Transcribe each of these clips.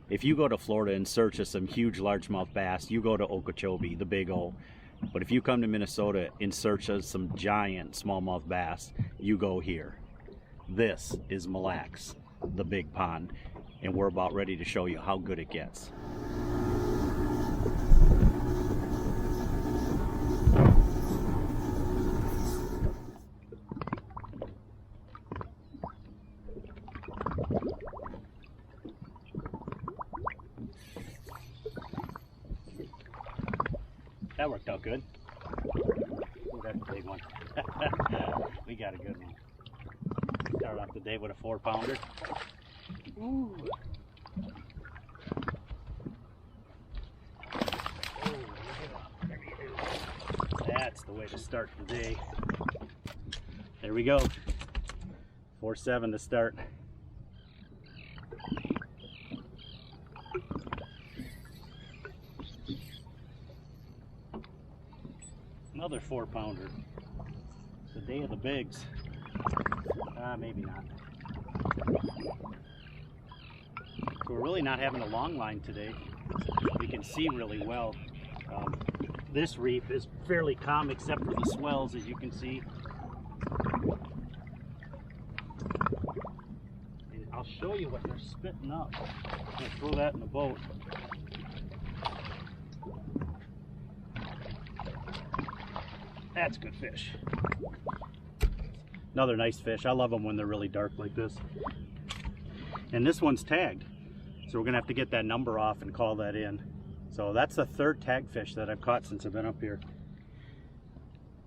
If you go to Florida in search of some huge largemouth bass, you go to Okeechobee, the Big O. But if you come to Minnesota in search of some giant smallmouth bass, you go here. This is Mille Lacs, the big pond, and we're about ready to show you how good it gets. That worked out good. Ooh, that's a big one. We got a good one. Start off the day with a 4-pounder. Ooh. That's the way to start the day. There we go. 4.7 to start. Another 4-pounder. The day of the bigs. Maybe not. So we're really not having a long line today. We can see really well. This reef is fairly calm except for the swells, as you can see. And I'll show you what they're spitting up. I'm going to throw that in the boat. That's good fish. Another nice fish. I love them when they're really dark like this. And this one's tagged. So we're gonna have to get that number off and call that in. So that's the third tag fish that I've caught since I've been up here.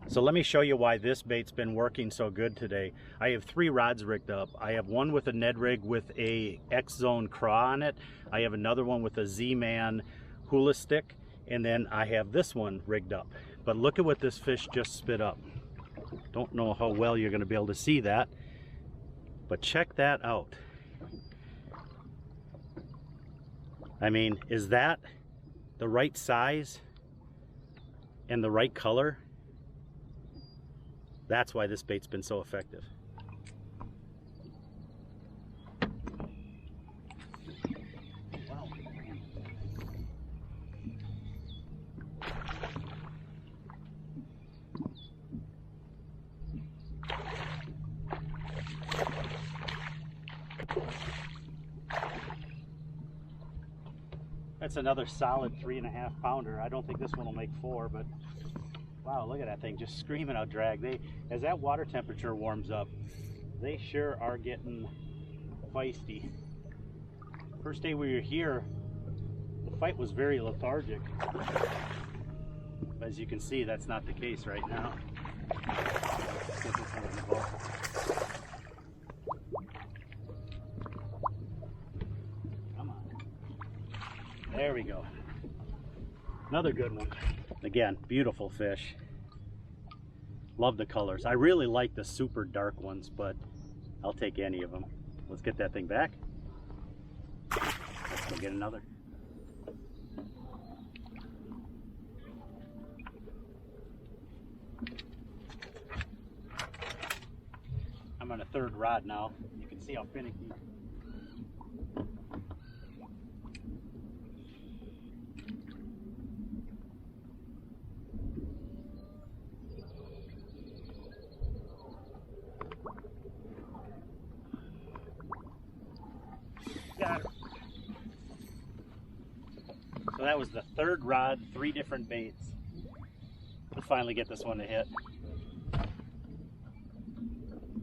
So let me show you why this bait's been working so good today. I have 3 rods rigged up. I have one with a Ned rig with a X-Zone craw on it. I have another one with a Z-Man hula stick. And then I have this one rigged up. But look at what this fish just spit up. Don't know how well you're going to be able to see that, but check that out. I mean, is that the right size and the right color? That's why this bait's been so effective. Wow. That's another solid 3.5 pounder. I don't think this one will make 4, but wow, look at that thing just screaming out drag. As that water temperature warms up, they sure are getting feisty. First day we were here, the fight was very lethargic. As you can see, that's not the case right now. Let's get this one in the boat. There we go. Another good one. Again, beautiful fish. Love the colors. I really like the super dark ones, but I'll take any of them. Let's get that thing back. Let's go get another. I'm on a 3rd rod now. You can see how finicky. Got it. So that was the 3rd rod, 3 different baits to finally get this one to hit.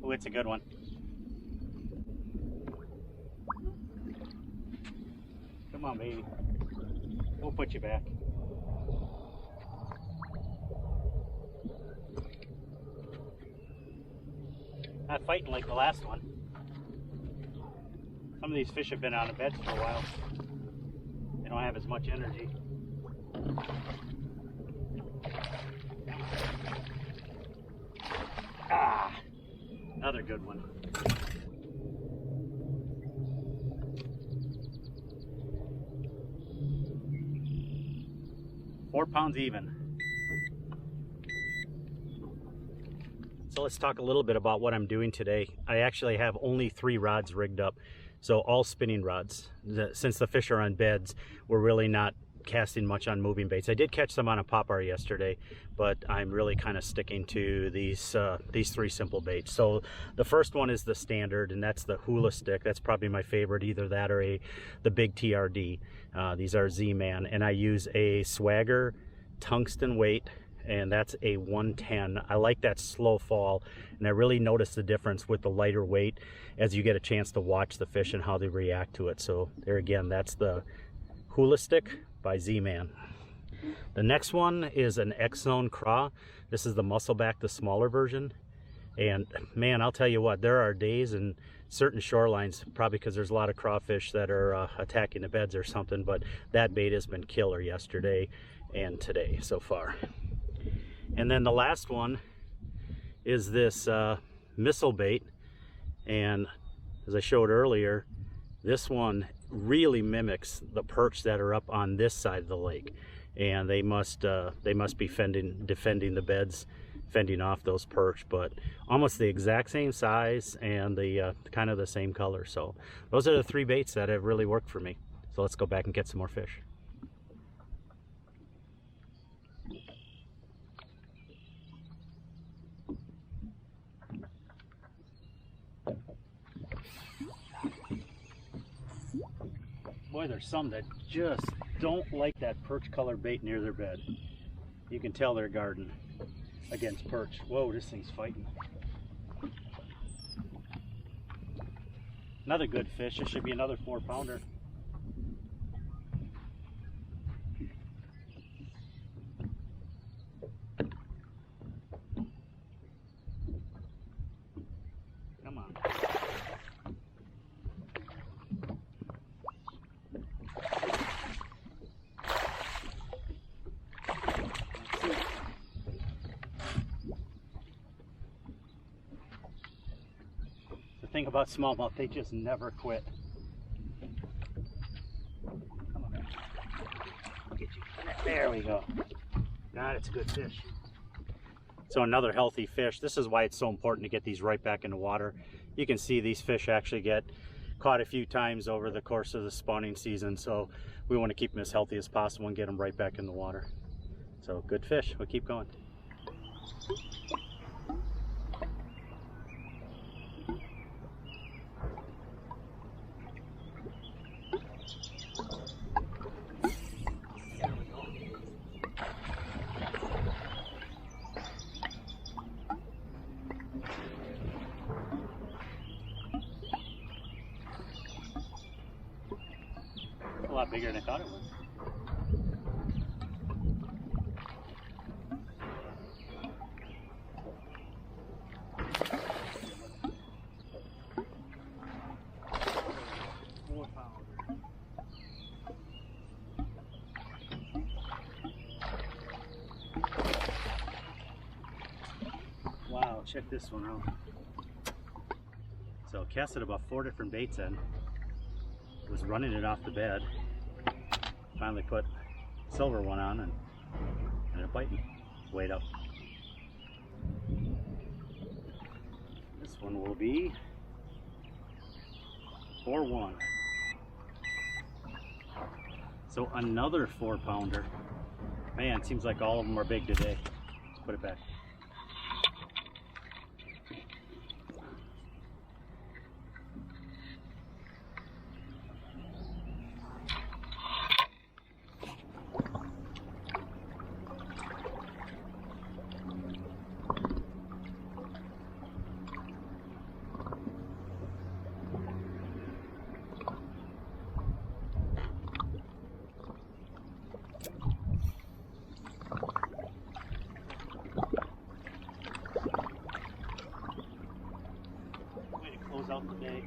Oh, it's a good one. Come on, baby. We'll put you back. Not fighting like the last one. Some of these fish have been out of beds for a while. They don't have as much energy. Ah, another good one. £4 even. So let's talk a little bit about what I'm doing today. I actually have only 3 rods rigged up. So all spinning rods. Since the fish are on beds, we're really not casting much on moving baits. I did catch some on a popper yesterday, but I'm really kind of sticking to these 3 simple baits. So the first one is the standard, and that's the hula stick. That's probably my favorite, either that or the big TRD. These are Z-Man, and I use a Swagger tungsten weight, and that's a 110. I like that slow fall, and I really notice the difference with the lighter weight as you get a chance to watch the fish and how they react to it. So there again, that's the hula stick by Z-Man. The next one is an X-Zone craw. This is the muscleback, the smaller version. And man, I'll tell you what, there are days in certain shorelines, probably because there's a lot of crawfish that are attacking the beds or something, but that bait has been killer yesterday and today so far. And then the last one is this missile bait, and as I showed earlier, this one really mimics the perch that are up on this side of the lake, and they must be defending the beds, fending off those perch, but almost the exact same size and the kind of the same color. So those are the 3 baits that have really worked for me. So let's go back and get some more fish. Boy, there's some that just don't like that perch color bait near their bed. You can tell they're guarding against perch. Whoa, this thing's fighting. Another good fish. This should be another 4-pounder. Come on. Thing about smallmouth, they just never quit. Come on, get you. There we go. God, it's a good fish. So another healthy fish. This is why it's so important to get these right back in the water. You can see these fish actually get caught a few times over the course of the spawning season, so we want to keep them as healthy as possible and get them right back in the water. So good fish. We'll keep going. A lot bigger than I thought it was. Wow, check this one out. So casted about 4 different baits in. Was running it off the bed. Finally put silver one on and ended up biting. Weight up. This one will be 4-1. So another 4-pounder. Man, it seems like all of them are big today. Let's put it back. Out the day.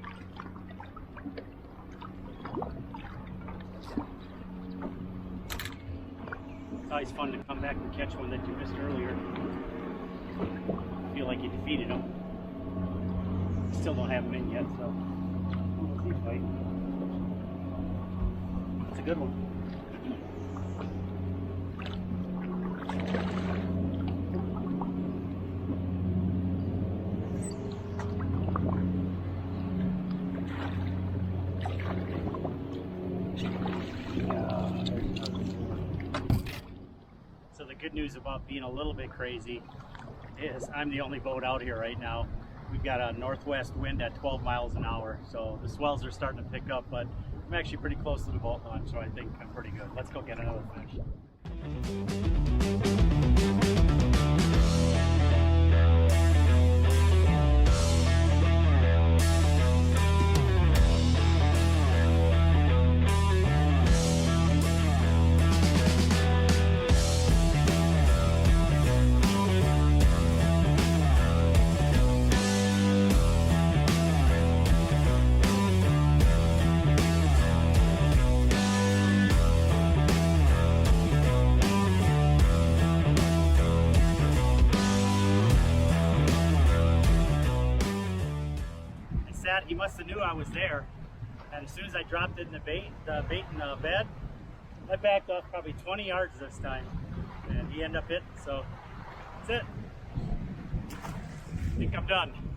It's always fun to come back and catch one that you missed earlier. Feel like you defeated them. Still don't have them in yet, so we'll see fight. It's a good one. good news about being a little bit crazy is I'm the only boat out here right now. We've got a northwest wind at 12 miles an hour, so the swells are starting to pick up, but I'm actually pretty close to the boat launch, so I think I'm pretty good. Let's go get another fish. He must have knew I was there, and as soon as I dropped it in the bait in the bed, I backed off probably 20 yards this time, and he ended up hitting. So that's it. I think I'm done.